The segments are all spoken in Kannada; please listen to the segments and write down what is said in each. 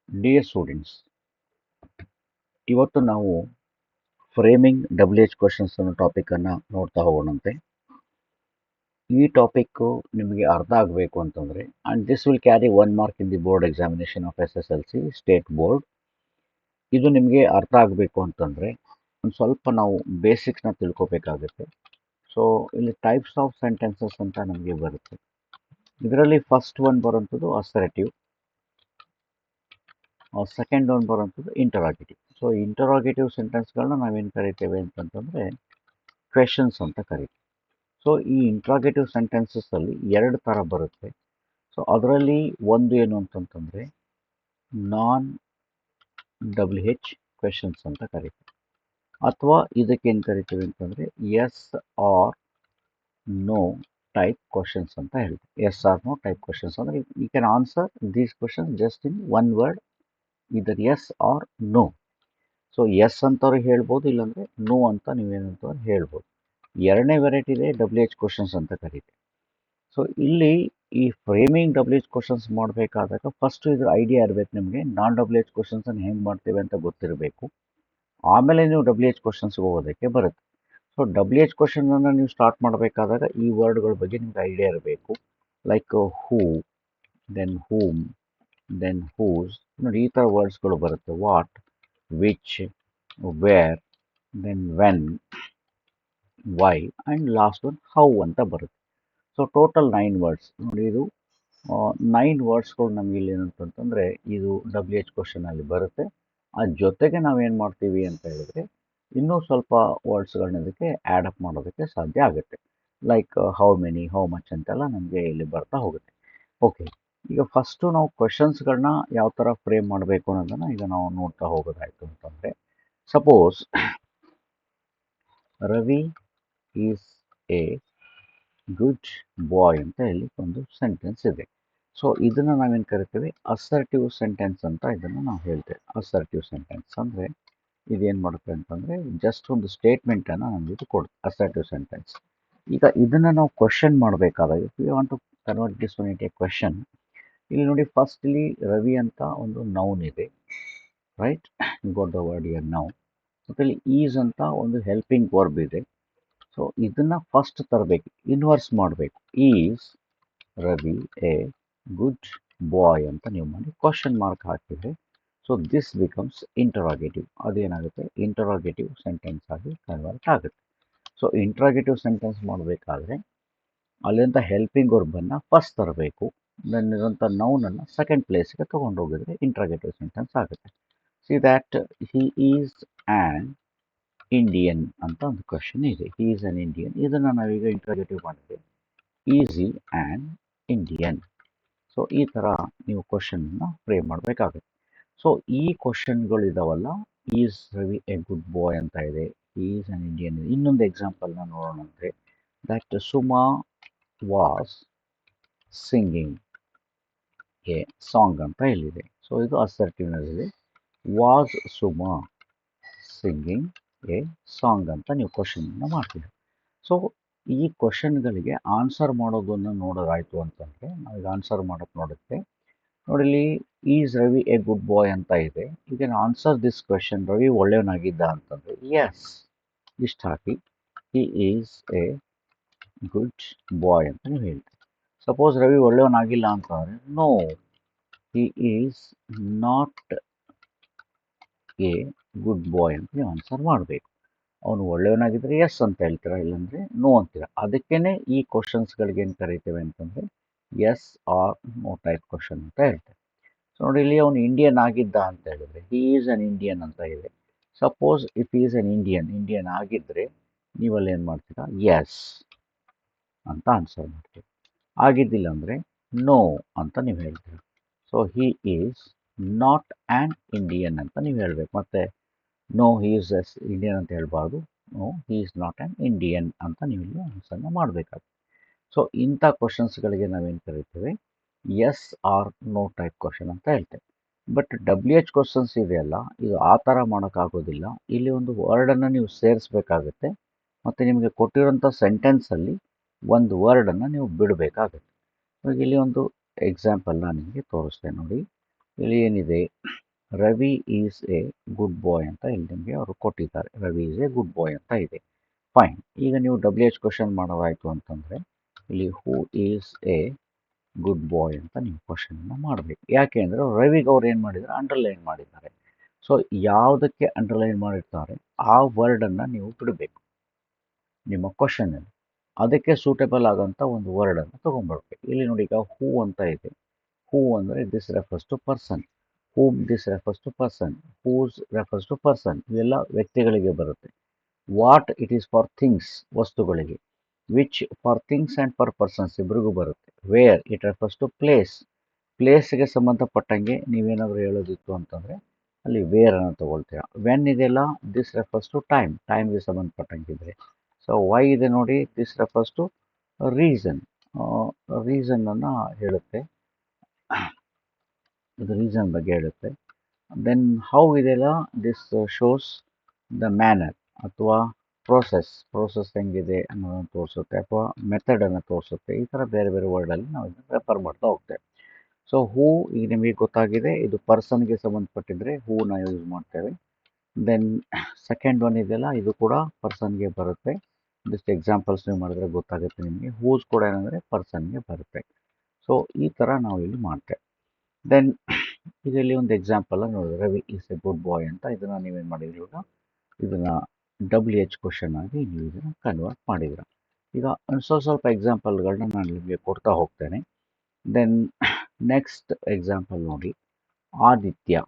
Dear students, ಇವತ್ತು ನಾವು ಫ್ರೇಮಿಂಗ್ ಡಬ್ಲ್ಯೂ ಎಚ್ ಕ್ವಶನ್ಸ್ ಅನ್ನೋ ಟಾಪಿಕನ್ನು ನೋಡ್ತಾ ಹೋಗೋಣಂತೆ. ಈ ಟಾಪಿಕ್ಕು ನಿಮಗೆ ಅರ್ಥ ಆಗಬೇಕು ಅಂತಂದರೆ, and this will carry 1 mark in the board examination of SSLC state board. ಇದು ನಿಮಗೆ ಅರ್ಥ ಆಗಬೇಕು ಅಂತಂದರೆ ಒಂದು ಸ್ವಲ್ಪ ನಾವು ಬೇಸಿಕ್ಸ್ನ ತಿಳ್ಕೊಬೇಕಾಗುತ್ತೆ. ಸೊ ಇಲ್ಲಿ ಟೈಪ್ಸ್ ಆಫ್ ಸೆಂಟೆನ್ಸಸ್ ಅಂತ ನಮಗೆ ಬರುತ್ತೆ. ಇದರಲ್ಲಿ ಫಸ್ಟ್ ಒನ್ ಬರುವಂಥದ್ದು ಅಸರ್ಟಿವ್, ಸೆಕೆಂಡ್ ಒನ್ ಬರುವಂಥದ್ದು ಇಂಟರಾಗೇಟಿವ್. ಸೊ ಇಂಟರಾಗೇಟಿವ್ ಸೆಂಟೆನ್ಸ್ಗಳನ್ನ ನಾವೇನು ಕರಿತೇವೆ ಅಂತಂತಂದರೆ ಕ್ವೆಶನ್ಸ್ ಅಂತ ಕರಿತೀವಿ. ಸೊ ಈ ಇಂಟ್ರಾಗೇಟಿವ್ ಸೆಂಟೆನ್ಸಸ್ಸಲ್ಲಿ 2 ಥರ ಬರುತ್ತೆ. ಸೊ ಅದರಲ್ಲಿ ಒಂದು ಏನು ಅಂತಂತಂದರೆ ನಾನ್ WH ಕ್ವೆಶನ್ಸ್ ಅಂತ ಕರಿತೀವಿ, ಅಥವಾ ಇದಕ್ಕೇನು ಕರಿತೀವಿ ಅಂತಂದರೆ yes or no type questions ಅಂತ ಹೇಳ್ತೀವಿ. Yes or no type questions ಅಂದರೆ you can answer these questions just in one word, either yes or no. So yes ಅಂತವ್ರು ಹೇಳ್ಬೋದು, ಇಲ್ಲಾಂದರೆ ನೋ ಅಂತ ನೀವೇನಂತವ್ರು ಹೇಳ್ಬೋದು. ಎರಡನೇ ವೆರೈಟಿ ಇದೆ WH ಕ್ವಶನ್ಸ್ ಅಂತ ಕರೀತೀವಿ. ಸೊ ಇಲ್ಲಿ ಈ ಫ್ರೇಮಿಂಗ್ WH ಕ್ವಶನ್ಸ್ ಮಾಡಬೇಕಾದಾಗ ಫಸ್ಟ್ ಇದ್ರ ಐಡಿಯಾ ಇರಬೇಕು ನಿಮಗೆ. ನಾನ್ WH ಕ್ವಶನ್ಸನ್ನು ಹೆಂಗೆ ಮಾಡ್ತೇವೆ ಅಂತ ಗೊತ್ತಿರಬೇಕು. ಆಮೇಲೆ ನೀವು WH ಕ್ವಶನ್ಸ್ಗೆ ಹೋಗೋದಕ್ಕೆ ಬರುತ್ತೆ. ಸೊ WH ಕ್ವಶನನ್ನು ನೀವು ಸ್ಟಾರ್ಟ್ ಮಾಡಬೇಕಾದಾಗ ಈ ವರ್ಡ್ಗಳ ಬಗ್ಗೆ ನಿಮ್ಗೆ ಐಡಿಯಾ ಇರಬೇಕು. Like who, then whom, then whose. ನೋಡಿ ಈ ಥರ ವರ್ಡ್ಸ್ಗಳು ಬರುತ್ತೆ. What, which, where, then when, why, and last one how ಅಂತ ಬರುತ್ತೆ. So total 9 words. ನೋಡಿ ಇದು 9 ವರ್ಡ್ಸ್ಗಳು ನಮಗೆ ಇಲ್ಲಿ ಏನಂತಂತಂದರೆ ಇದು WH ಕ್ವಶನಲ್ಲಿ ಬರುತ್ತೆ. ಅದ್ರ ಜೊತೆಗೆ ನಾವೇನು ಮಾಡ್ತೀವಿ ಅಂತ ಹೇಳಿದ್ರೆ ಇನ್ನೂ ಸ್ವಲ್ಪ ವರ್ಡ್ಸ್ಗಳನ್ನ ಇದಕ್ಕೆ ಆ್ಯಡಪ್ ಮಾಡೋದಕ್ಕೆ ಸಾಧ್ಯ ಆಗುತ್ತೆ. Like how many, how much ಅಂತೆಲ್ಲ ನಮಗೆ ಇಲ್ಲಿ ಬರ್ತಾ ಹೋಗುತ್ತೆ. ಓಕೆ, ಈಗ ಫಸ್ಟು ನಾವು ಕ್ವಶನ್ಸ್ಗಳನ್ನ ಯಾವ ಥರ ಫ್ರೇಮ್ ಮಾಡಬೇಕು ಅನ್ನೋದನ್ನು ಈಗ ನಾವು ನೋಡ್ತಾ ಹೋಗೋದಾಯಿತು ಅಂತಂದರೆ, suppose Ravi is a good boy ಅಂತ ಹೇಳಿ ಒಂದು ಸೆಂಟೆನ್ಸ್ ಇದೆ. ಸೊ ಇದನ್ನು ನಾವೇನು ಕರಿತೀವಿ ಅಸರ್ಟಿವ್ ಸೆಂಟೆನ್ಸ್ ಅಂತ ಇದನ್ನು ನಾವು ಹೇಳ್ತೇವೆ. ಅಸರ್ಟಿವ್ ಸೆಂಟೆನ್ಸ್ ಅಂದರೆ ಇದೇನು ಮಾಡುತ್ತೆ ಅಂತಂದರೆ ಜಸ್ಟ್ ಒಂದು ಸ್ಟೇಟ್ಮೆಂಟನ್ನು ನಮಗೆ ಇದು ಕೊಡುತ್ತೆ, ಅಸರ್ಟಿವ್ ಸೆಂಟೆನ್ಸ್. ಈಗ ಇದನ್ನು ನಾವು ಕ್ವಶನ್ ಮಾಡಬೇಕಾದಾಗ if you want to convert this one into a question, ಇಲ್ಲಿ ನೋಡಿ ಫಸ್ಟ್ ಇಲ್ಲಿ ರವಿ ಅಂತ ಒಂದು ನೌನ್ ಇದೆ, right? Got the word here noun. ಮತ್ತು ಇಲ್ಲಿ ಈಸ್ ಅಂತ ಒಂದು ಹೆಲ್ಪಿಂಗ್ ವರ್ಬ್ ಇದೆ. ಸೊ ಇದನ್ನು ಫಸ್ಟ್ ತರಬೇಕು, ಇನ್ವರ್ಸ್ ಮಾಡಬೇಕು. Is Ravi a good boy ಅಂತ ನೀವು ಮಾಡಿ ಕ್ವಶನ್ ಮಾರ್ಕ್ ಹಾಕಿದರೆ ಸೊ ದಿಸ್ ಬಿಕಮ್ಸ್ ಇಂಟರಾಗೇಟಿವ್. ಅದೇನಾಗುತ್ತೆ ಇಂಟರಾಗೇಟಿವ್ ಸೆಂಟೆನ್ಸ್ ಆಗಿ ಕನ್ವರ್ಟ್ ಆಗುತ್ತೆ. ಸೊ ಇಂಟರಾಗೇಟಿವ್ ಸೆಂಟೆನ್ಸ್ ಮಾಡಬೇಕಾದ್ರೆ ಅಲ್ಲಿಂದ ಹೆಲ್ಪಿಂಗ್ ವರ್ಬನ್ನು ಫಸ್ಟ್ ತರಬೇಕು, ದೆನ್ ಇರೋಂಥ ನೌನನ್ನು ಸೆಕೆಂಡ್ ಪ್ಲೇಸ್ಗೆ ತೊಗೊಂಡು ಹೋಗಿದ್ರೆ ಇಂಟರಾಗೇಟಿವ್ ಸೆಂಟೆನ್ಸ್ ಆಗುತ್ತೆ. See that he is an Indian ಅಂತ ಒಂದು ಕ್ವಶನ್ ಇದೆ. He is an Indian. ಇದನ್ನು ನಾವೀಗ ಇಂಟರಾಗೇಟಿವ್ ಮಾಡಿದ್ರೆ is he an Indian. So ಈ ಥರ ನೀವು ಕ್ವಶನನ್ನು ಫ್ರೇಮ್ ಮಾಡಬೇಕಾಗುತ್ತೆ. ಸೊ ಈ ಕ್ವಶನ್ಗಳಿದಾವಲ್ಲ, is Ravi a good boy ಅಂತ ಇದೆ, ಈಸ್ ಆ್ಯನ್ ಇಂಡಿಯನ್. ಇನ್ನೊಂದು ಎಕ್ಸಾಂಪಲ್ನ ನೋಡೋಣಂದರೆ that Suma was singing a song ಅಂತ ಹೇಳಿದೆ. ಸೊ ಇದು ಅಸರ್ಟಿವ್ನೆಸ್ ಇದೆ. Was Suma singing a song ಅಂತ ನೀವು ಕ್ವಶನನ್ನು ಮಾಡ್ತೀವಿ. ಸೊ ಈ ಕ್ವಶನ್ಗಳಿಗೆ ಆನ್ಸರ್ ಮಾಡೋದನ್ನು ನೋಡೋದಾಯಿತು ಅಂತಂದರೆ ನಾವೀಗ ಆನ್ಸರ್ ಮಾಡೋಕ್ಕೆ ನೋಡುತ್ತೆ. ನೋಡಿಲಿ is Ravi a good boy ಅಂತ ಇದೆ. You can answer this question, Ravi ಒಳ್ಳೆಯವನಾಗಿದ್ದ ಅಂತಂದರೆ ಎಸ್ ಇಷ್ಟು ಹಾಕಿ he is a good boy ಅಂತ ನೀವು ಹೇಳ್ತೀವಿ. ಸಪೋಸ್ ರವಿ ಒಳ್ಳೆಯವನಾಗಿಲ್ಲ ಅಂತಂದರೆ no he is not a good boy ಅಂತ ನೀವು ಆನ್ಸರ್ ಮಾಡಬೇಕು. ಅವನು ಒಳ್ಳೆಯವನಾಗಿದ್ದರೆ ಎಸ್ ಅಂತ ಹೇಳ್ತೀರಾ, ಇಲ್ಲಾಂದರೆ ನೋ ಅಂತೀರ. ಅದಕ್ಕೇ ಈ ಕ್ವಶನ್ಸ್ಗಳಿಗೆ ಏನು ಕರಿತೇವೆ ಅಂತಂದರೆ yes or no type question ಅಂತ ಹೇಳ್ತೇವೆ. ಸೊ ನೋಡಿ ಇಲ್ಲಿ ಅವನು ಇಂಡಿಯನ್ ಆಗಿದ್ದ ಅಂತ ಹೇಳಿದ್ರೆ ಹಿ ಈಸ್ ಅನ್ ಇಂಡಿಯನ್ ಅಂತ ಇದೆ. Suppose if is an Indian ಆಗಿದ್ದರೆ ನೀವಲ್ಲಿ ಏನು ಮಾಡ್ತೀರಾ ಎಸ್ ಅಂತ ಆನ್ಸರ್ ಮಾಡ್ತೀವಿ. ಆಗಿದ್ದಿಲ್ಲ ಅಂದರೆ ನೋ ಅಂತ ನೀವು ಹೇಳ್ತೀರಾ. So he is not an Indian ಅಂತ ನೀವು ಹೇಳಬೇಕು. ಮತ್ತು no he is yes Indian ಅಂತ ಹೇಳ್ಬಾರ್ದು, no he is not an Indian ಅಂತ ನೀವು ಇಲ್ಲಿ ಆನ್ಸರ್ನ ಮಾಡಬೇಕಾಗುತ್ತೆ. ಸೊ ಇಂಥ ಕ್ವಶನ್ಸ್ಗಳಿಗೆ ನಾವೇನು ಕರಿತೇವೆ yes or no type question ಅಂತ ಹೇಳ್ತೇವೆ. ಬಟ್ WH ಕ್ವಶನ್ಸ್ ಇದೆಯಲ್ಲ, ಇದು ಆ ಥರ ಮಾಡೋಕ್ಕಾಗೋದಿಲ್ಲ. ಇಲ್ಲಿ ಒಂದು ವರ್ಡನ್ನು ನೀವು ಸೇರಿಸ್ಬೇಕಾಗುತ್ತೆ, ಮತ್ತು ನಿಮಗೆ ಕೊಟ್ಟಿರೋಂಥ ಸೆಂಟೆನ್ಸಲ್ಲಿ ಒಂದು ವರ್ಡನ್ನು ನೀವು ಬಿಡಬೇಕಾಗುತ್ತೆ. ಇವಾಗ ಇಲ್ಲಿ ಒಂದು ಎಕ್ಸಾಂಪಲ್ ನಾನು ನಿಮಗೆ ತೋರಿಸ್ತೇನೆ ನೋಡಿ. ಇಲ್ಲಿ ಏನಿದೆ, Ravi is a good boy ಅಂತ ಇಲ್ಲಿ ನಿಮಗೆ ಅವರು ಕೊಟ್ಟಿದ್ದಾರೆ. Ravi is a good boy ಅಂತ ಇದೆ. ಫೈನ್. ಈಗ ನೀವು WH ಕ್ವಶನ್ ಮಾಡೋದಾಯಿತು ಅಂತಂದರೆ ಇಲ್ಲಿ ಹೂ ಈಸ್ ಎ ಗುಡ್ ಬಾಯ್ ಅಂತ ನೀವು ಕ್ವಶನ್ನ ಮಾಡಬೇಕು. ಯಾಕೆ ಅಂದರೆ ರವಿಗೆ ಅವ್ರು ಏನು ಮಾಡಿದ್ದಾರೆ, ಅಂಡರ್ಲೈನ್ ಮಾಡಿದ್ದಾರೆ. ಸೊ ಯಾವುದಕ್ಕೆ ಅಂಡರ್ಲೈನ್ ಮಾಡಿರ್ತಾರೆ ಆ ವರ್ಡನ್ನು ನೀವು ಬಿಡಬೇಕು ನಿಮ್ಮ ಕ್ವಶನಲ್ಲಿ. ಅದಕ್ಕೆ ಸೂಟೇಬಲ್ ಆಗೋಂಥ ಒಂದು ವರ್ಡನ್ನು ತೊಗೊಂಡ್ಬರ್ಬೇಕು. ಇಲ್ಲಿ ನೋಡಿ, ಈಗ ಹೂ ಅಂತ ಇದೆ. ಹೂ ಅಂದರೆ this refers to person. Whom this refers to person. Whose refers to person. ಇವೆಲ್ಲ ವ್ಯಕ್ತಿಗಳಿಗೆ ಬರುತ್ತೆ. What it is for things, ವಸ್ತುಗಳಿಗೆ. Which for things and for persons ಇಬ್ಬರಿಗೂ ಬರುತ್ತೆ. Where it refers to place. ಪ್ಲೇಸ್ಗೆ ಸಂಬಂಧಪಟ್ಟಂಗೆ ನೀವೇನಾದರೂ ಹೇಳೋದಿತ್ತು ಅಂತಂದರೆ ಅಲ್ಲಿ ವೇರ್ ಅನ್ನು ತೊಗೊಳ್ತೀರಾ. ವೆನ್ ಇದೆಲ್ಲ ದಿಸ್ ರೆಫರ್ಸ್ ಟು ಟೈಮ್. ಟೈಮ್ಗೆ ಸಂಬಂಧಪಟ್ಟಂಗಿದ್ರೆ. ಸೊ ವೈ ಇದೆ ನೋಡಿ, ದಿಸ್ ರೆಫರ್ಸ್ ಟು ರೀಸನ್. ರೀಸನ್ನನ್ನು ಹೇಳುತ್ತೆ, ಇದು ರೀಸನ್ ಬಗ್ಗೆ ಹೇಳುತ್ತೆ. ದೆನ್ ಹೌ ಇದೆಲ್ಲ ದಿಸ್ ಶೋಸ್ ದ ಮ್ಯಾನರ್ ಅಥವಾ ಪ್ರೋಸೆಸ್ ಹೆಂಗಿದೆ ಅನ್ನೋದನ್ನು ತೋರಿಸುತ್ತೆ, ಅಥವಾ ಮೆಥಡನ್ನು ತೋರಿಸುತ್ತೆ. ಈ ಥರ ಬೇರೆ ಬೇರೆ ವರ್ಡಲ್ಲಿ ನಾವು ಇದನ್ನು ರೆಫರ್ ಮಾಡ್ತಾ ಹೋಗ್ತೇವೆ. ಸೊ ಹೂ ಈಗ ನಿಮಗೆ ಗೊತ್ತಾಗಿದೆ, ಇದು ಪರ್ಸನ್ಗೆ ಸಂಬಂಧಪಟ್ಟಿದ್ರೆ ಹೂನ ಯೂಸ್ ಮಾಡ್ತೇವೆ. ದೆನ್ ಸೆಕೆಂಡ್ ಒನ್ ಇದೆಯಲ್ಲ, ಇದು ಕೂಡ ಪರ್ಸನ್ಗೆ ಬರುತ್ತೆ. ಜಸ್ಟ್ ಎಕ್ಸಾಂಪಲ್ಸ್ ನೀವು ಮಾಡಿದ್ರೆ ಗೊತ್ತಾಗುತ್ತೆ ನಿಮಗೆ. ಹೂಸ್ ಕೂಡ ಏನಂದರೆ ಪರ್ಸನ್ಗೆ ಬರುತ್ತೆ. ಸೊ ಈ ಥರ ನಾವು ಇಲ್ಲಿ ಮಾಡ್ತೇವೆ. ದೆನ್ ಇದರಲ್ಲಿ ಒಂದು ಎಕ್ಸಾಂಪಲ್ ನೋಡಿದ್ರೆ, Ravi is a good boy ಅಂತ. ಇದನ್ನು ನೀವೇನು ಮಾಡಿದ್ರಿ, ಇವಾಗ ಇದನ್ನು WH ಕ್ವಶನ್ ಆಗಿ ನೀವು ಇದನ್ನು ಕನ್ವರ್ಟ್ ಮಾಡಿದ್ರ. ಈಗ ಸ್ವಲ್ಪ ಎಕ್ಸಾಂಪಲ್ಗಳನ್ನ ನಾನು ನಿಮಗೆ ಕೊಡ್ತಾ ಹೋಗ್ತೇನೆ. ದೆನ್ ನೆಕ್ಸ್ಟ್ ಎಕ್ಸಾಂಪಲ್ ನೋಡಿ, Aditya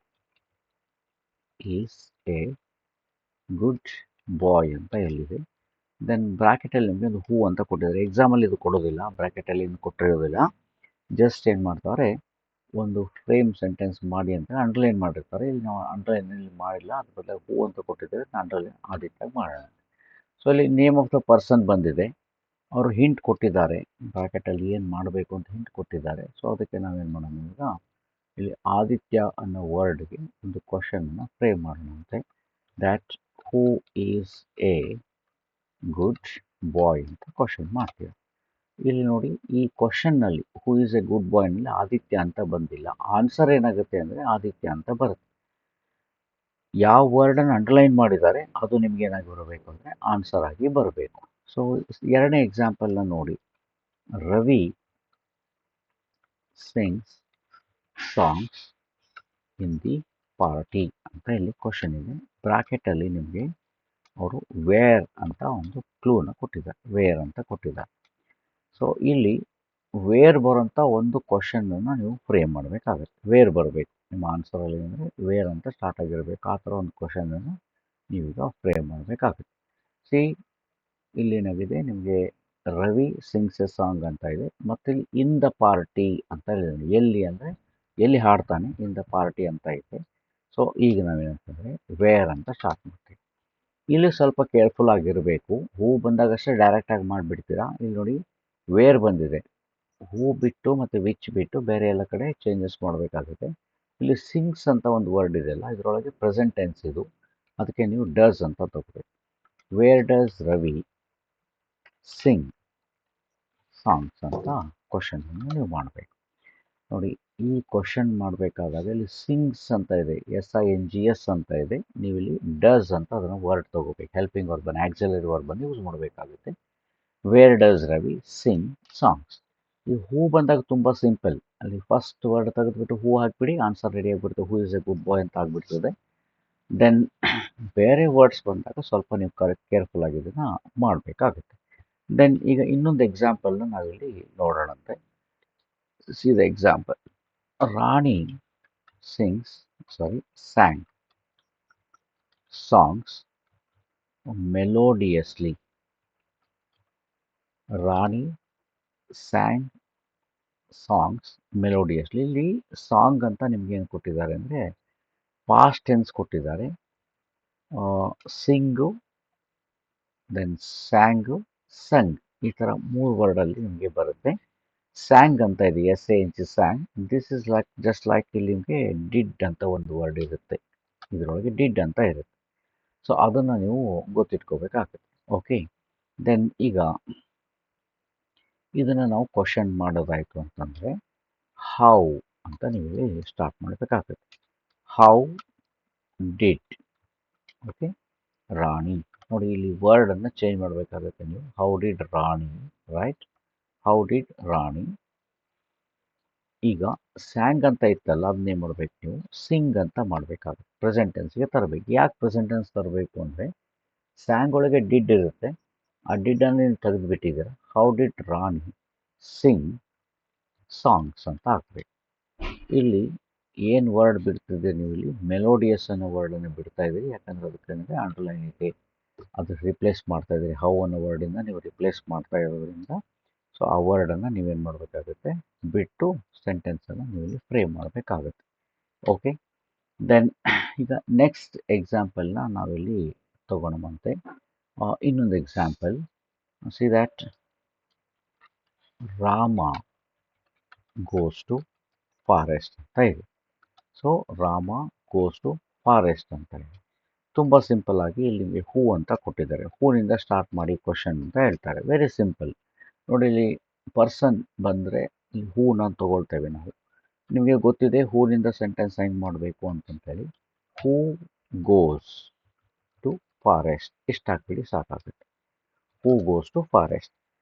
is a good boy ಅಂತ ಎಲ್ಲಿದೆ. ದೆನ್ ಬ್ರ್ಯಾಕೆಟಲ್ಲಿ ನಿಮಗೆ ಒಂದು ಹೂ ಅಂತ ಕೊಟ್ಟಿದ್ದಾರೆ. ಎಕ್ಸಾಮಲ್ಲಿ ಇದು ಕೊಡೋದಿಲ್ಲ, ಬ್ರ್ಯಾಕೆಟಲ್ಲಿ ಇನ್ನು ಕೊಟ್ಟಿರೋದಿಲ್ಲ. ಜಸ್ಟ್ ಏನು ಮಾಡ್ತಾರೆ, ಒಂದು ಫ್ರೇಮ್ ಸೆಂಟೆನ್ಸ್ ಮಾಡಿ ಅಂತ ಅಂಡರ್ಲೈನ್ ಮಾಡಿರ್ತಾರೆ. ಇಲ್ಲಿ ನಾವು ಅಂಡರ್ಲೈನಲ್ಲಿ ಮಾಡಿಲ್ಲ, ಅದ್ರ ಬದಲಾಗಿ ಹೂ ಅಂತ ಕೊಟ್ಟಿದ್ದಾರೆ, ಅಂಡರ್ಲೈನ್ ಆದಿತ್ಯ ಮಾಡೋಣ. ಸೊ ಇಲ್ಲಿ ನೇಮ್ ಆಫ್ ದ ಪರ್ಸನ್ ಬಂದಿದೆ, ಅವರು ಹಿಂಟ್ ಕೊಟ್ಟಿದ್ದಾರೆ, ಬ್ರ್ಯಾಕೆಟಲ್ಲಿ ಏನು ಮಾಡಬೇಕು ಅಂತ ಹಿಂಟ್ ಕೊಟ್ಟಿದ್ದಾರೆ. ಸೊ ಅದಕ್ಕೆ ನಾವೇನು ಮಾಡೋಣ, ಈಗ ಇಲ್ಲಿ ಆದಿತ್ಯ ಅನ್ನೋ ವರ್ಡ್ಗೆ ಒಂದು ಕ್ವಶನ್ನ ಫ್ರೇಮ್ ಮಾಡೋಣಂತೆ. That who is a good boy ಅಂತ ಕ್ವಶನ್ ಮಾಡ್ತೀವಿ. ಇಲ್ಲಿ ನೋಡಿ, ಈ ಕ್ವಶನ್ನಲ್ಲಿ ಹೂ ಈಸ್ ಎ ಗುಡ್ ಬಾಯ್ನಲ್ಲಿ ಆದಿತ್ಯ ಅಂತ ಬಂದಿಲ್ಲ. ಆನ್ಸರ್ ಏನಾಗುತ್ತೆ ಅಂದರೆ ಆದಿತ್ಯ ಅಂತ ಬರುತ್ತೆ. ಯಾವ ವರ್ಡನ್ನು ಅಂಡರ್ಲೈನ್ ಮಾಡಿದ್ದಾರೆ ಅದು ನಿಮ್ಗೆ ಏನಾಗಿ ಬರಬೇಕು ಅಂದರೆ ಆನ್ಸರ್ ಆಗಿ ಬರಬೇಕು. ಸೊ ಎರಡನೇ ಎಕ್ಸಾಂಪಲ್ನ ನೋಡಿ, Ravi sings songs in the party ಅಂತ ಇಲ್ಲಿ ಕ್ವಶನ್ ಇದೆ. ಬ್ರಾಕೆಟಲ್ಲಿ ನಿಮಗೆ ಅವರು ವೇರ್ ಅಂತ ಒಂದು ಕ್ಲೂನ ಕೊಟ್ಟಿದ್ದಾರೆ, ವೇರ್ ಅಂತ ಕೊಟ್ಟಿದ್ದಾರೆ. ಸೊ ಇಲ್ಲಿ ವೇರ್ ಬರೋಂಥ ಒಂದು ಕ್ವಶನನ್ನು ನೀವು ಫ್ರೇಮ್ ಮಾಡಬೇಕಾಗುತ್ತೆ. ವೇರ್ ಬರಬೇಕು ನಿಮ್ಮ ಆನ್ಸರಲ್ಲಿ, ಅಂದರೆ ವೇರ್ ಅಂತ ಸ್ಟಾರ್ಟ್ ಆಗಿರಬೇಕು. ಆ ಥರ ಒಂದು ಕ್ವಶನನ್ನು ನೀವೀಗ ಫ್ರೇಮ್ ಮಾಡಬೇಕಾಗುತ್ತೆ. ಸಿ, ಇಲ್ಲೇನಾಗಿದೆ ನಿಮಗೆ, ರವಿ ಸಿಂಗ್ಸ್ ಎ ಸಾಂಗ್ ಅಂತ ಇದೆ, ಮತ್ತು ಇಲ್ಲಿ ಇನ್ ದ ಪಾರ್ಟಿ ಅಂತ ಹೇಳಿದೆ. ಎಲ್ಲಿ ಅಂದರೆ ಎಲ್ಲಿ ಹಾಡ್ತಾನೆ, ಇನ್ ದ ಪಾರ್ಟಿ ಅಂತ ಇದೆ. ಸೊ ಈಗ ನಾವೇನಂತಂದರೆ ವೇರ್ ಅಂತ ಸ್ಟಾರ್ಟ್ ಮಾಡ್ತೀವಿ. ಇಲ್ಲಿ ಸ್ವಲ್ಪ ಕೇರ್ಫುಲ್ ಆಗಿರಬೇಕು. ಹೂ ಬಂದಾಗಷ್ಟೇ ಡೈರೆಕ್ಟಾಗಿ ಮಾಡಿಬಿಡ್ತೀರಾ. ಇಲ್ಲಿ ನೋಡಿ, ವೇರ್ ಬಂದಿದೆ, ಹೂ ಬಿಟ್ಟು ಮತ್ತು ವಿಚ್ ಬಿಟ್ಟು ಬೇರೆ ಎಲ್ಲ ಕಡೆ ಚೇಂಜಸ್ ಮಾಡಬೇಕಾಗುತ್ತೆ. ಇಲ್ಲಿ ಸಿಂಗ್ಸ್ ಅಂತ ಒಂದು ವರ್ಡ್ ಇದೆಯಲ್ಲ, ಇದರೊಳಗೆ ಪ್ರೆಸೆಂಟ್ ಟೆನ್ಸ್ ಇದು, ಅದಕ್ಕೆ ನೀವು ಡಸ್ ಅಂತ ತಗೋಬೇಕು. Where does Ravi Singh songs ಅಂತ ಕ್ವಶನನ್ನು ನೀವು ಮಾಡಬೇಕು. ನೋಡಿ, ಈ ಕ್ವಶನ್ ಮಾಡಬೇಕಾದಾಗ ಇಲ್ಲಿ ಸಿಂಗ್ಸ್ ಅಂತ ಇದೆ, SINGS ಅಂತ ಇದೆ. ನೀವು ಇಲ್ಲಿ ಡಸ್ ಅಂತ ಅದನ್ನು ವರ್ಡ್ ತೊಗೋಬೇಕು. ಹೆಲ್ಪಿಂಗ್ ವರ್ಬನ್, ಆಕ್ಸಿಲರಿ ವರ್ಬನ್ನು ಯೂಸ್ ಮಾಡಬೇಕಾಗುತ್ತೆ. Where does Ravi Singh songs. ಈ ಹೂ ಬಂದಾಗ ತುಂಬ ಸಿಂಪಲ್. ಅಲ್ಲಿ ಫಸ್ಟ್ ವರ್ಡ್ ತೆಗೆದುಬಿಟ್ಟು ಹೂ ಹಾಕಿಬಿಡಿ, ಆನ್ಸರ್ ರೆಡಿ ಆಗಿಬಿಡುತ್ತೆ. Who is A good boy ಅಂತ ಆಗಿಬಿಡ್ತದೆ. ದೆನ್ ಬೇರೆ ವರ್ಡ್ಸ್ ಬಂದಾಗ ಸ್ವಲ್ಪ ನೀವು ಕೇರ್ಫುಲ್ ಆಗಿ ಇದನ್ನು ಮಾಡಬೇಕಾಗುತ್ತೆ. ದೆನ್ ಈಗ ಇನ್ನೊಂದು ಎಕ್ಸಾಂಪಲ್ನ ನಾವಿಲ್ಲಿ ನೋಡೋಣಂತೆ. See the example, Rani sang songs melodiously. Rani sang songs melodiously. ಇಲ್ಲಿ ಸಾಂಗ್ ಅಂತ ನಿಮ್ಗೆ ಏನು ಕೊಟ್ಟಿದ್ದಾರೆ ಅಂದರೆ ಪಾಸ್ಟ್ ಟೆನ್ಸ್ ಕೊಟ್ಟಿದ್ದಾರೆ. ಸಿಂಗು, ದೆನ್ ಸ್ಯಾಂಗು, ಸಂಗ್, ಈ ಥರ 3 ವರ್ಡಲ್ಲಿ ನಿಮಗೆ ಬರುತ್ತೆ. ಸ್ಯಾಂಗ್ ಅಂತ ಇದೆ, SANG sang. This is like just like ಇಲ್ಲಿ ನಿಮಗೆ ಡಿಡ್ ಅಂತ ಒಂದು ವರ್ಡ್ ಇರುತ್ತೆ, ಇದರೊಳಗೆ ಡಿಡ್ ಅಂತ ಇರುತ್ತೆ. ಸೊ ಅದನ್ನು ನೀವು ಗೊತ್ತಿಟ್ಕೋಬೇಕಾಗುತ್ತೆ. ಓಕೆ, ದೆನ್ ಈಗ ಇದನ್ನು ನಾವು ಕ್ವಶನ್ ಮಾಡೋದಾಯಿತು ಅಂತಂದರೆ ಹೌ ಅಂತ ನೀವು ಇಲ್ಲಿ ಸ್ಟಾರ್ಟ್ ಮಾಡಬೇಕಾಗುತ್ತೆ. How did, okay, Rani. ನೋಡಿ ಇಲ್ಲಿ ವರ್ಡನ್ನು ಚೇಂಜ್ ಮಾಡಬೇಕಾಗುತ್ತೆ ನೀವು. How did Rani, right? How did Rani. ಈಗ ಸ್ಯಾಂಗ್ ಅಂತ ಇತ್ತಲ್ಲ, ಅದನ್ನೇನು ಮಾಡಬೇಕು ನೀವು ಸಿಂಗ್ ಅಂತ ಮಾಡಬೇಕಾಗುತ್ತೆ. ಪ್ರೆಸೆಂಟ್ ಟೆನ್ಸ್ಗೆ ತರಬೇಕು. ಯಾಕೆ ಪ್ರೆಸೆಂಟ್ ಟೆನ್ಸ್ ತರಬೇಕು ಅಂದರೆ ಸ್ಯಾಂಗ್ ಒಳಗೆ ಡಿಡ್ ಇರುತ್ತೆ, ಆ ಡಿಡ್ಡನ್ನು ನೀವು ತೆಗೆದುಬಿಟ್ಟಿದ್ದೀರ. How did Rani sing songs ಅಂತ ಹಾಕಬೇಕು. ಇಲ್ಲಿ ಏನು ವರ್ಡ್ ಬಿಡ್ತಿದೆ ನೀವು ಇಲ್ಲಿ ಮೆಲೋಡಿಯಸ್ ಅನ್ನೋ ವರ್ಡನ್ನು ಬಿಡ್ತಾ ಇದ್ದೀರಿ. ಯಾಕಂದರೆ ಅದಕ್ಕೆ ಅಂಡರ್ಲೈನ್ ಇದೆ, ಅದು ರಿಪ್ಲೇಸ್ ಮಾಡ್ತಾ ಇದ್ದೀರಿ. ಹೌ ಅನ್ನೋ ವರ್ಡಿಂದ ನೀವು ರಿಪ್ಲೇಸ್ ಮಾಡ್ತಾ ಇರೋದ್ರಿಂದ ಸೊ ಆ ವರ್ಡನ್ನು ನೀವೇನು ಮಾಡಬೇಕಾಗುತ್ತೆ, ಬಿಟ್ಟು ಸೆಂಟೆನ್ಸನ್ನು ನೀವು ಇಲ್ಲಿ ಫ್ರೇಮ್ ಮಾಡಬೇಕಾಗುತ್ತೆ. ಓಕೆ, ದೆನ್ ಈಗ ನೆಕ್ಸ್ಟ್ ಎಕ್ಸಾಂಪಲ್ನ ನಾವಿಲ್ಲಿ ತಗೊಳ್ಳೋಣಂತೆ. ಇನ್ನೊಂದು example, see that Rama goes to forest ಅಂತ ಇದೆ. So Rama goes to forest ಅಂತ ಇದೆ. ತುಂಬ ಸಿಂಪಲ್ ಆಗಿ ಇಲ್ಲಿ ನಿಮಗೆ ಹೂ ಅಂತ ಕೊಟ್ಟಿದ್ದಾರೆ. ಹೂನಿಂದ ಸ್ಟಾರ್ಟ್ ಮಾಡಿ ಕ್ವಶನ್ ಅಂತ ಹೇಳ್ತಾರೆ. Very simple. ನೋಡಿ ಇಲ್ಲಿ ಪರ್ಸನ್ ಬಂದರೆ ಇಲ್ಲಿ ಹೂನ ತಗೊಳ್ತೇವೆ ನಾವು. ನಿಮಗೆ ಗೊತ್ತಿದೆ ಹೂನಿಂದ ಸೆಂಟೆನ್ಸ್ ಹೆಂಗೆ ಮಾಡಬೇಕು ಅಂತಂತೇಳಿ. ಹೂ ಗೋಸ್ ಟು ಫಾರೆಸ್ಟ್ ಇಷ್ಟು ಹಾಕ್ಬಿಡಿ ಸಾಕಾಗುತ್ತೆ. Who goes to forest.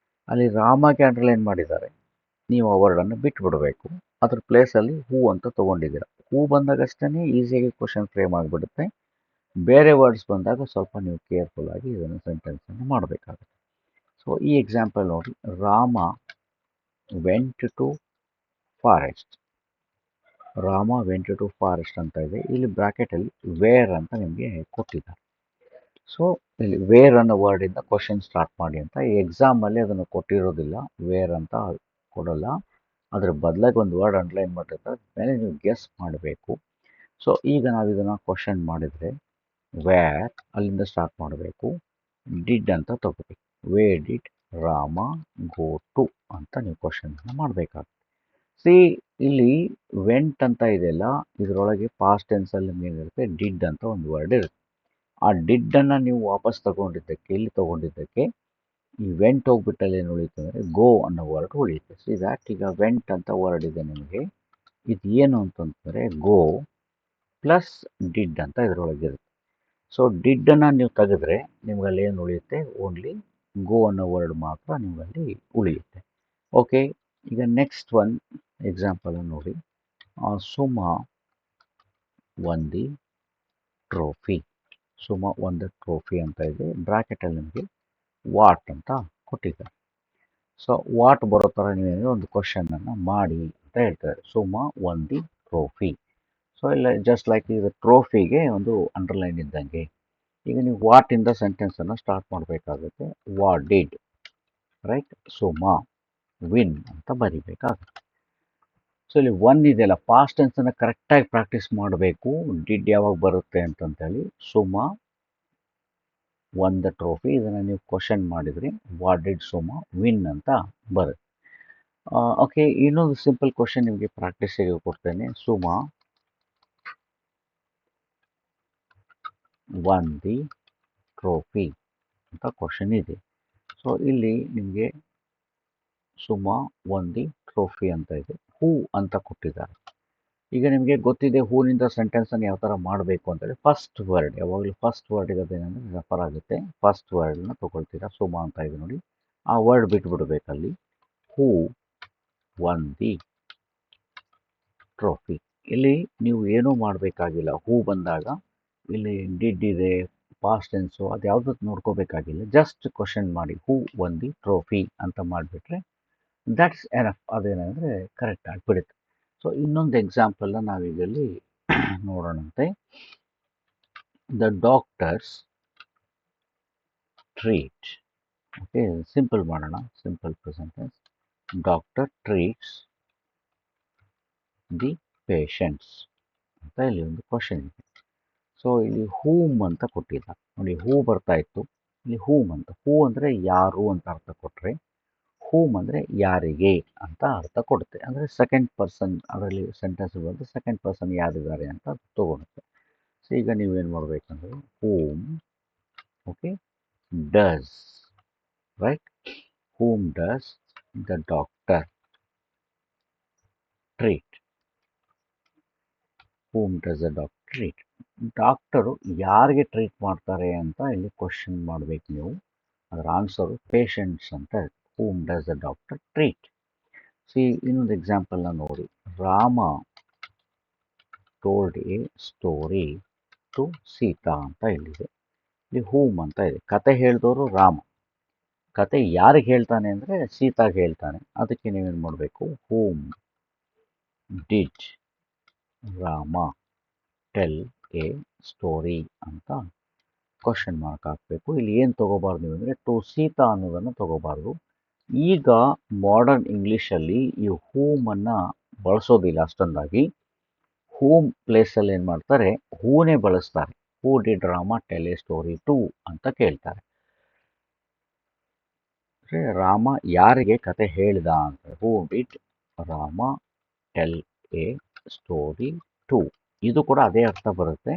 ಅಲ್ಲಿ ರಾಮಗೆ ಅಂಡರ್ಲೈನ್ ಮಾಡಿದ್ದಾರೆ, ನೀವು ಆ ವರ್ಡನ್ನು ಬಿಟ್ಬಿಡಬೇಕು. ಅದ್ರ ಪ್ಲೇಸಲ್ಲಿ ಹೂ ಅಂತ ತೊಗೊಂಡಿದ್ದೀರ. ಹೂ ಬಂದಾಗಷ್ಟೇ ಈಸಿಯಾಗಿ ಕ್ವಶನ್ ಫ್ರೇಮ್ ಆಗಿಬಿಡುತ್ತೆ. ಬೇರೆ ವರ್ಡ್ಸ್ ಬಂದಾಗ ಸ್ವಲ್ಪ ನೀವು ಕೇರ್ಫುಲ್ಲಾಗಿ ಇದನ್ನು ಸೆಂಟೆನ್ಸನ್ನು ಮಾಡಬೇಕಾಗುತ್ತೆ. ಸೊ ಈ ಎಕ್ಸಾಂಪಲ್ ನೋಡಿ, Rama went to forest. Rama went to forest ಅಂತ ಇದೆ. ಇಲ್ಲಿ ಬ್ರಾಕೆಟಲ್ಲಿ ವೇರ್ ಅಂತ ನಿಮಗೆ ಕೊಟ್ಟಿದ್ದಾರೆ. ಸೊ ಇಲ್ಲಿ ವೇರ್ ಅನ್ನೋ ವರ್ಡಿಂದ ಕ್ವಶನ್ ಸ್ಟಾರ್ಟ್ ಮಾಡಿ ಅಂತ. ಈ ಎಕ್ಸಾಮಲ್ಲಿ ಅದನ್ನು ಕೊಟ್ಟಿರೋದಿಲ್ಲ, ವೇರ್ ಅಂತ ಕೊಡೋಲ್ಲ. ಅದರ ಬದಲಾಗಿ ಒಂದು ವರ್ಡ್ ಅಂಡರ್ಲೈನ್ ಮಾಡಿರ್ತಾರೆ, ಮೇಲೆ ನೀವು ಗೆಸ್ ಮಾಡಬೇಕು. ಸೊ ಈಗ ನಾವು ಇದನ್ನು ಕ್ವಶನ್ ಮಾಡಿದರೆ ವೇರ್ ಅಲ್ಲಿಂದ ಸ್ಟಾರ್ಟ್ ಮಾಡಬೇಕು. ಡಿಡ್ ಅಂತ ತಗೋಬೇಕು. Where did Rama go to ಅಂತ ನೀವು ಕ್ವಶನನ್ನು ಮಾಡಬೇಕಾಗುತ್ತೆ. ಸಿ ಇಲ್ಲಿ ವೆಂಟ್ ಅಂತ ಇದೆಯಲ್ಲ, ಇದರೊಳಗೆ ಪಾಸ್ಟ್ ಟೆನ್ಸಲ್ಲಿ ಏನಿರುತ್ತೆ ಡಿಡ್ ಅಂತ ಒಂದು ವರ್ಡ್ ಇರುತ್ತೆ. ಆ ಡಿಡ್ಡನ್ನು ನೀವು ವಾಪಸ್ ತಗೊಂಡಿದ್ದಕ್ಕೆ ಇಲ್ಲಿ ತಗೊಂಡಿದ್ದಕ್ಕೆ ಈ ವೆಂಟ್ ಹೋಗ್ಬಿಟ್ಟಲ್ಲಿ ಏನು ಉಳಿಯುತ್ತೆ ಅಂದರೆ ಗೋ ಅನ್ನೋ ವರ್ಡ್ ಉಳಿಯುತ್ತೆ. ಸಿ ದ್ಯಾಟ್ ಈಗ ವೆಂಟ್ ಅಂತ ವರ್ಡ್ ಇದೆ ನಿಮಗೆ. ಇದು ಏನು ಅಂತಂದರೆ ಗೋ ಪ್ಲಸ್ ಡಿಡ್ ಅಂತ ಇದರೊಳಗಿರುತ್ತೆ. ಸೊ ಡಿಡ್ಡನ್ನು ನೀವು ತೆಗೆದ್ರೆ ನಿಮಗಲ್ಲಿ ಏನು ಉಳಿಯುತ್ತೆ, ಓನ್ಲಿ ಗೋ ಅನ್ನೋ ವರ್ಡ್ ಮಾತ್ರ ನಿಮಗಲ್ಲಿ ಉಳಿಯುತ್ತೆ. ಓಕೆ, ಈಗ ನೆಕ್ಸ್ಟ್ ಒನ್ ಎಕ್ಸಾಂಪಲನ್ನು ನೋಡಿ. Suma one the trophy. Suma ಒಂದು ಟ್ರೋಫಿ ಅಂತ ಇದೆ. ಬ್ರಾಕೆಟಲ್ಲಿ ನಿಮಗೆ ವಾಟ್ ಅಂತ ಕೊಟ್ಟಿದ್ದಾರೆ. ಸೊ ವಾಟ್ ಬರೋ ಥರ ನೀವೇನು ಒಂದು ಕ್ವಶನನ್ನು ಮಾಡಿ ಅಂತ ಹೇಳ್ತಾರೆ. Suma one the trophy. So ಇಲ್ಲ ಜಸ್ಟ್ ಲೈಕ್ ಇದು ಟ್ರೋಫಿಗೆ ಒಂದು ಅಂಡರ್ಲೈನ್ ಇದ್ದಂಗೆ. ಈಗ ನೀವು ವಾಟಿಂದ ಸೆಂಟೆನ್ಸನ್ನು ಸ್ಟಾರ್ಟ್ ಮಾಡಬೇಕಾಗುತ್ತೆ. What did, right, Suma win ಅಂತ ಬರಿಬೇಕಾಗುತ್ತೆ. ಸೊ ಇಲ್ಲಿ ಒನ್ ಇದೆಯಲ್ಲ, ಪಾಸ್ಟ್ ಟೆನ್ಸನ್ನು ಕರೆಕ್ಟಾಗಿ ಪ್ರಾಕ್ಟೀಸ್ ಮಾಡಬೇಕು. ಡಿಡ್ ಯಾವಾಗ ಬರುತ್ತೆ ಅಂತಂತೇಳಿ. ಸುಮಾ ಒನ್ ದ ಟ್ರೋಫಿ, ಇದನ್ನು ನೀವು ಕ್ವಶನ್ ಮಾಡಿದ್ರಿ, ವಾಟ್ ಡಿಡ್ ಸುಮಾ ವಿನ್ ಅಂತ ಬರುತ್ತೆ. ಓಕೆ, ಇನ್ನೊಂದು ಸಿಂಪಲ್ ಕ್ವಶನ್ ನಿಮಗೆ ಪ್ರಾಕ್ಟೀಸಿಗೆ ಕೊಡ್ತೇನೆ. ಸುಮಾ ಒನ್ ದಿ ಟ್ರೋಫಿ ಅಂತ ಕ್ವಶನ್ ಇದೆ. ಸೊ ಇಲ್ಲಿ ನಿಮಗೆ ಸುಮಾ ಒನ್ ದಿ ಟ್ರೋಫಿ ಅಂತ ಇದೆ. ಹೂ ಅಂತ ಕೊಟ್ಟಿದ್ದಾರೆ. ಈಗ ನಿಮಗೆ ಗೊತ್ತಿದೆ ಹೂನಿಂದ ಸೆಂಟೆನ್ಸನ್ನು ಯಾವ ಥರ ಮಾಡಬೇಕು ಅಂತೇಳಿ. ಫಸ್ಟ್ ವರ್ಡ್ ಯಾವಾಗಲೂ ಫಸ್ಟ್ ವರ್ಡ್ ಇರೋದೇನೆಂದರೆ ರೆಫರ್ ಆಗುತ್ತೆ. ಫಸ್ಟ್ ವರ್ಡನ್ನ ತೊಗೊಳ್ತೀರಾ. ಸುಮಾ ಅಂತ ಇದೆ ನೋಡಿ, ಆ ವರ್ಡ್ ಬಿಟ್ಬಿಡ್ಬೇಕಲ್ಲಿ. Who won the trophy. ಇಲ್ಲಿ ನೀವು ಏನೂ ಮಾಡಬೇಕಾಗಿಲ್ಲ. ಹೂ ಬಂದಾಗ ಇಲ್ಲಿ ಡಿಡ್ ಇದೆ, ಪಾಸ್ಟ್ ಟೆನ್ಸು, ಅದು ಯಾವುದಕ್ಕೆ ನೋಡ್ಕೋಬೇಕಾಗಿಲ್ಲ. ಜಸ್ಟ್ ಕ್ವಶನ್ ಮಾಡಿ ಹೂ ಒನ್ ದಿ ಟ್ರೋಫಿ ಅಂತ ಮಾಡಿಬಿಟ್ರೆ ದಟ್ಸ್ ಎನಫ್. ಅದೇನೆಂದರೆ ಕರೆಕ್ಟ್ ಆಗಿಬಿಡುತ್ತೆ. ಸೊ ಇನ್ನೊಂದು ಎಕ್ಸಾಂಪಲ್ನ ನಾವೀಗಲ್ಲಿ ನೋಡೋಣಂತೆ. The doctors treat. Okay, simple ಮಾಡೋಣ. Simple present tense. Doctor treats the patients ಅಂತ ಇಲ್ಲಿ ಒಂದು ಕ್ವಶನ್ ಇದೆ. ಸೊ ಇಲ್ಲಿ ಹೂಮ್ ಅಂತ ಕೊಟ್ಟಿಲ್ಲ ನೋಡಿ. ಹೂ ಬರ್ತಾ ಇತ್ತು, ಇಲ್ಲಿ ಹೂಮ್ ಅಂತ. ಹೂ ಅಂದರೆ ಯಾರು ಅಂತ ಅರ್ಥ ಕೊಟ್ಟರೆ, ಹೂಮ್ ಅಂದರೆ ಯಾರಿಗೆ ಅಂತ ಅರ್ಥ ಕೊಡುತ್ತೆ. ಅಂದರೆ ಸೆಕೆಂಡ್ ಪರ್ಸನ್, ಅದರಲ್ಲಿ ಸೆಂಟೆನ್ಸ್ ಬಂದು ಸೆಕೆಂಡ್ ಪರ್ಸನ್ ಯಾರಿದ್ದಾರೆ ಅಂತ ತಗೊಳುತ್ತೆ. ಸೊ ಈಗ ನೀವೇನು ಮಾಡಬೇಕಂದ್ರೆ whom, okay, does, right, whom does the doctor treat. Whom does the doctor treat. Doctor ಯಾರಿಗೆ ಟ್ರೀಟ್ ಮಾಡ್ತಾರೆ ಅಂತ ಇಲ್ಲಿ ಕ್ವಶನ್ ಮಾಡಬೇಕು ನೀವು. ಅದರ ಆನ್ಸರು ಪೇಷಂಟ್ಸ್ ಅಂತ ಇದೆ. Whom does the doctor treat. See ಇನ್ನೊಂದು ಎಕ್ಸಾಂಪಲ್ನ ನೋಡಿ. Rama told a story to Sita ಅಂತ ಇಲ್ಲಿದೆ. ಇಲ್ಲಿ ಹೂಮ್ ಅಂತ ಇದೆ. ಕತೆ ಹೇಳಿದವರು ರಾಮ. ಕತೆ ಯಾರಿಗೆ ಹೇಳ್ತಾನೆ ಅಂದರೆ ಸೀತಾಗೆ ಹೇಳ್ತಾನೆ. ಅದಕ್ಕೆ ನೀವೇನು ಮಾಡಬೇಕು, whom did Rama tell a story ಅಂತ ಕ್ವಶನ್ ಮಾರ್ಕ್ ಹಾಕಬೇಕು. ಇಲ್ಲಿ ಏನು ತೊಗೋಬಾರ್ದು ನೀವು ಅಂದರೆ ಟು ಸೀತಾ ಅನ್ನೋದನ್ನು ತೊಗೋಬಾರ್ದು. ಈಗ ಮಾಡರ್ನ್ ಇಂಗ್ಲೀಷಲ್ಲಿ ಈ ಹೂಮನ್ನು ಬಳಸೋದಿಲ್ಲ ಅಷ್ಟೊಂದಾಗಿ. ಹೂಮ್ ಪ್ಲೇಸಲ್ಲಿ ಏನು ಮಾಡ್ತಾರೆ, ಹೂನೇ ಬಳಸ್ತಾರೆ. Who did Rama tell a story to ಅಂತ ಕೇಳ್ತಾರೆ. ರಾಮ ಯಾರಿಗೆ ಕತೆ ಹೇಳಿದ ಅಂತ. Who did Rama tell a story to. ಇದು ಕೂಡ ಅದೇ ಅರ್ಥ ಬರುತ್ತೆ.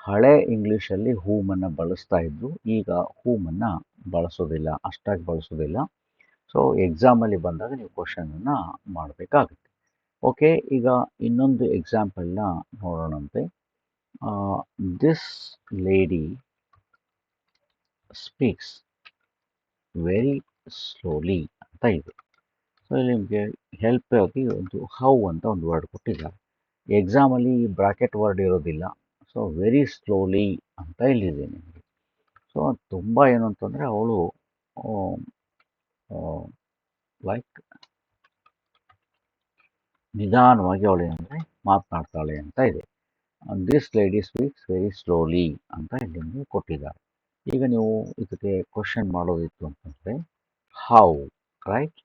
ಹಳೆ ಇಂಗ್ಲೀಷಲ್ಲಿ ಹೂಮನ್ನು ಬಳಸ್ತಾ ಇದ್ರು, ಈಗ ಹೂಮನ್ನು ಬಳಸೋದಿಲ್ಲ, ಅಷ್ಟಾಗಿ ಬಳಸೋದಿಲ್ಲ. ಸೊ ಎಕ್ಸಾಮಲ್ಲಿ ಬಂದಾಗ ನೀವು ಕ್ವಶನನ್ನು ಮಾಡಬೇಕಾಗುತ್ತೆ. ಓಕೆ, ಈಗ ಇನ್ನೊಂದು ಎಕ್ಸಾಂಪಲ್ನ ನೋಡೋಣಂತೆ. This lady speaks very slowly ಅಂತ ಇದೆ. ಸೊ ಇಲ್ಲಿ ನಿಮಗೆ ಹೆಲ್ಪ್ ಆಗಿ ಒಂದು ಹೌ ಅಂತ ಒಂದು ವರ್ಡ್ ಕೊಟ್ಟಿದ್ದಾರೆ. ಎಕ್ಸಾಮಲ್ಲಿ ಬ್ರಾಕೆಟ್ ವರ್ಡ್ ಇರೋದಿಲ್ಲ. ಸೊ ವೆರಿ ಸ್ಲೋಲಿ ಅಂತ ಇಲ್ಲಿದೆ ನಿಮಗೆ. ಸೊ ತುಂಬ ಏನು ಅಂತಂದರೆ ಅವಳು ಲೈಕ್ ನಿಧಾನವಾಗಿ ಅವಳು ಏನಂದರೆ ಮಾತನಾಡ್ತಾಳೆ ಅಂತ ಇದೆ. This lady speaks very slowly ಅಂತ ಇಲ್ಲಿ ನಿಮಗೆ ಕೊಟ್ಟಿದ್ದಾರೆ. ಈಗ ನೀವು ಇದಕ್ಕೆ ಕ್ವಶನ್ ಮಾಡೋದಿತ್ತು ಅಂತಂದರೆ ಹೌ, ರೈಟ್?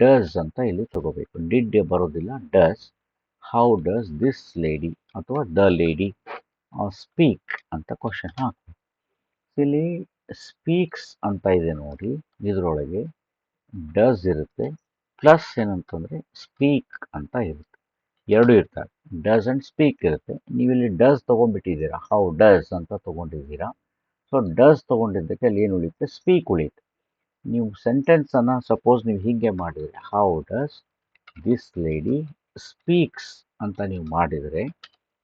ಡಸ್ ಅಂತ ಇಲ್ಲಿ ತಗೋಬೇಕು. ಡಿಡ್ ಬರೋದಿಲ್ಲ, does. How does this lady ಅಥವಾ ದ ಲೇಡಿ ಸ್ಪೀಕ್ ಅಂತ ಕ್ವಶನ್ ಹಾಕಬೇಕು. ಇಲ್ಲಿ ಸ್ಪೀಕ್ಸ್ ಅಂತ ಇದೆ ನೋಡಿ, ಇದರೊಳಗೆ ಡಸ್ ಇರುತ್ತೆ, ಪ್ಲಸ್ ಏನಂತಂದರೆ ಸ್ಪೀಕ್ ಅಂತ ಇರುತ್ತೆ. ಎರಡೂ ಇರ್ತವೆ. ಡಸ್ ಆ್ಯಂಡ್ ಸ್ಪೀಕ್ ಇರುತ್ತೆ. ನೀವಿಲ್ಲಿ ಡಸ್ ತೊಗೊಂಡ್ಬಿಟ್ಟಿದ್ದೀರಾ, ಹೌ ಡಸ್ ಅಂತ ತೊಗೊಂಡಿದ್ದೀರಾ. ಸೊ ಡಸ್ ತೊಗೊಂಡಿದ್ದಕ್ಕೆ ಅಲ್ಲಿ ಏನು ಉಳಿಯುತ್ತೆ, ಸ್ಪೀಕ್ ಉಳಿಯುತ್ತೆ. ನೀವು ಸೆಂಟೆನ್ಸನ್ನು ಸಪೋಸ್ ನೀವು ಹೀಗೆ ಮಾಡಿದರೆ how does this lady speaks ಅಂತ ನೀವು ಮಾಡಿದರೆ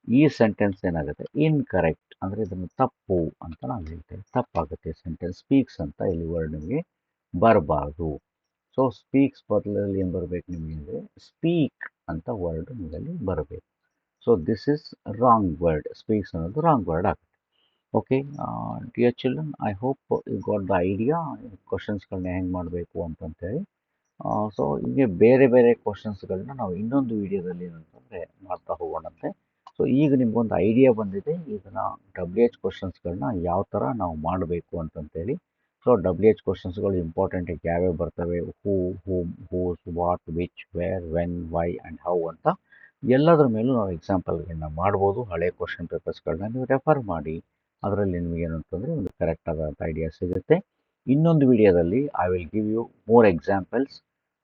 ಈ ಸೆಂಟೆನ್ಸ್ ಏನಾಗುತ್ತೆ, ಇನ್ಕರೆಕ್ಟ್ ಅಂದರೆ ಇದನ್ನು ತಪ್ಪು ಅಂತ ನಾವು ಹೇಳ್ತೇವೆ. ತಪ್ಪಾಗುತ್ತೆ ಸೆಂಟೆನ್ಸ್. ಸ್ಪೀಕ್ಸ್ ಅಂತ ಇಲ್ಲಿ ವರ್ಡ್ ನಿಮಗೆ ಬರಬಾರ್ದು. ಸೊ ಸ್ಪೀಕ್ಸ್ ಬದಲಲ್ಲಿ ಏನು ಬರಬೇಕು ನಿಮಗೆ ಅಂದರೆ ಸ್ಪೀಕ್ ಅಂತ ವರ್ಡ್ ನಿಮ್ಮಲ್ಲಿ ಬರಬೇಕು. So this is wrong word. Speaks ಅನ್ನೋದು ರಾಂಗ್ ವರ್ಡ್ ಆಗುತ್ತೆ. Okay dear children, I hope you got the idea ಕ್ವಶನ್ಸ್ಗಳನ್ನ ಹೆಂಗೆ ಮಾಡಬೇಕು ಅಂತಂತೇಳಿ. ಸೊ ಹೀಗೆ ಬೇರೆ ಬೇರೆ ಕ್ವಶನ್ಸ್ಗಳನ್ನ ನಾವು ಇನ್ನೊಂದು ವಿಡಿಯೋದಲ್ಲಿ ಏನಂತಂದರೆ ಮಾಡ್ತಾ ಹೋಗೋಣಂತೆ. ಸೊ ಈಗ ನಿಮ್ಗೊಂದು ಐಡಿಯಾ ಬಂದಿದೆ, ಇದನ್ನು WH ಕ್ವಶನ್ಸ್ಗಳನ್ನ ಯಾವ ಥರ ನಾವು ಮಾಡಬೇಕು ಅಂತಂತೇಳಿ. ಸೊ WH ಕ್ವಶನ್ಸ್ಗಳು ಇಂಪಾರ್ಟೆಂಟಾಗಿ ಯಾವ್ಯಾವ ಬರ್ತವೆ, who, whom, whose, what, which, where, when, why and how ಅಂತ ಎಲ್ಲದರ ಮೇಲೂ ನಾವು ಎಕ್ಸಾಂಪಲ್ಗಳನ್ನ ಮಾಡ್ಬೋದು. ಹಳೆ ಕ್ವಶನ್ ಪೇಪರ್ಸ್ಗಳನ್ನ ನೀವು ರೆಫರ್ ಮಾಡಿ. ಅದರಲ್ಲಿ ನಿಮಗೇನು ಅಂತಂದರೆ ಒಂದು ಕರೆಕ್ಟ್ ಆದಂಥ ಐಡಿಯಾ ಸಿಗುತ್ತೆ. ಇನ್ನೊಂದು ವಿಡಿಯೋದಲ್ಲಿ I will give you more examples.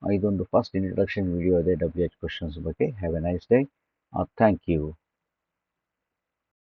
ಇದೊಂದು ಫಸ್ಟ್ ಇಂಟ್ರಡಕ್ಷನ್ ವಿಡಿಯೋ ಇದೆ WH ಕ್ವಶನ್ಸ್ ಬಗ್ಗೆ. Have a nice day. Thank you.